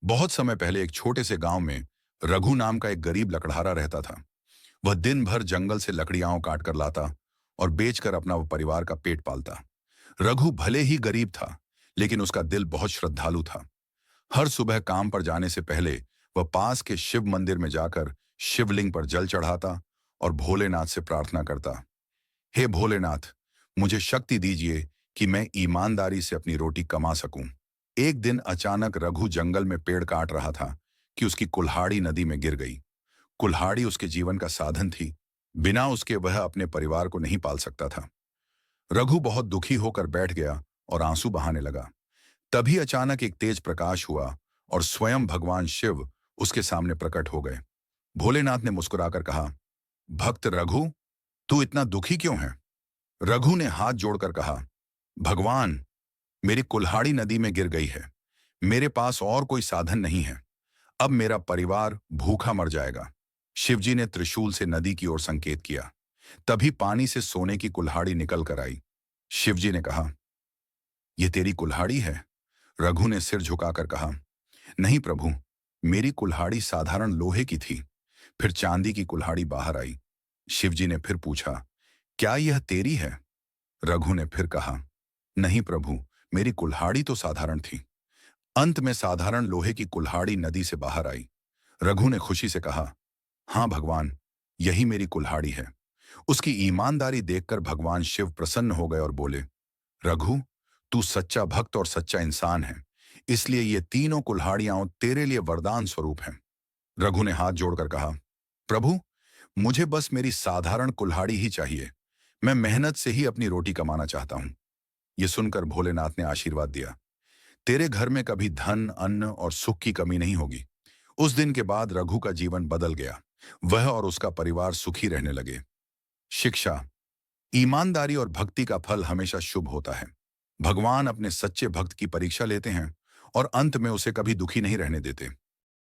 बहुत समय पहले एक छोटे से गांव में रघु नाम का एक गरीब लकड़हारा रहता था। वह दिन भर जंगल से लकड़ियां काट कर लाता और बेचकर अपना व परिवार का पेट पालता। रघु भले ही गरीब था, लेकिन उसका दिल बहुत श्रद्धालु था। हर सुबह काम पर जाने से पहले वह पास के शिव मंदिर में जाकर शिवलिंग पर जल चढ़ाता और भोलेनाथ से प्रार्थना करता। हे भोलेनाथ, मुझे शक्ति दीजिए कि मैं ईमानदारी से अपनी रोटी कमा सकूं। एक दिन अचानक रघु जंगल में पेड़ काट रहा था कि उसकी कुल्हाड़ी नदी में गिर गई। कुल्हाड़ी उसके जीवन का साधन थी। बिना उसके वह अपने परिवार को नहीं पाल सकता था। रघु बहुत दुखी होकर बैठ गया और आंसू बहाने लगा। तभी अचानक एक तेज प्रकाश हुआ और स्वयं भगवान शिव उसके सामने प्रकट हो गए। भोलेनाथ ने मुस्कुराकर कहा, भक्त रघु, तू इतना दुखी क्यों है? रघु ने हाथ जोड़कर कहा, भगवान, मेरी कुल्हाड़ी नदी में गिर गई है। मेरे पास और कोई साधन नहीं है। अब मेरा परिवार भूखा मर जाएगा। शिवजी ने त्रिशूल से नदी की ओर संकेत किया। तभी पानी से सोने की कुल्हाड़ी निकल कर आई। शिवजी ने कहा, यह तेरी कुल्हाड़ी है? रघु ने सिर झुकाकर कहा, नहीं प्रभु, मेरी कुल्हाड़ी साधारण लोहे की थी। फिर चांदी की कुल्हाड़ी बाहर आई। शिवजी ने फिर पूछा, क्या यह तेरी है? रघु ने फिर कहा, नहीं प्रभु, मेरी कुल्हाड़ी तो साधारण थी। अंत में साधारण लोहे की कुल्हाड़ी नदी से बाहर आई। रघु ने खुशी से कहा, हाँ भगवान, यही मेरी कुल्हाड़ी है। उसकी ईमानदारी देखकर भगवान शिव प्रसन्न हो गए और बोले, रघु, तू सच्चा भक्त और सच्चा इंसान है, इसलिए ये तीनों कुल्हाड़ियां तेरे लिए वरदान स्वरूप हैं। रघु ने हाथ जोड़कर कहा, प्रभु, मुझे बस मेरी साधारण कुल्हाड़ी ही चाहिए। मैं मेहनत से ही अपनी रोटी कमाना चाहता हूं। ये सुनकर भोलेनाथ ने आशीर्वाद दिया, तेरे घर में कभी धन, अन्न और सुख की कमी नहीं होगी। उस दिन के बाद रघु का जीवन बदल गया। वह और उसका परिवार सुखी रहने लगे। शिक्षा: ईमानदारी और भक्ति का फल हमेशा शुभ होता है। भगवान अपने सच्चे भक्त की परीक्षा लेते हैं और अंत में उसे कभी दुखी नहीं रहने देते।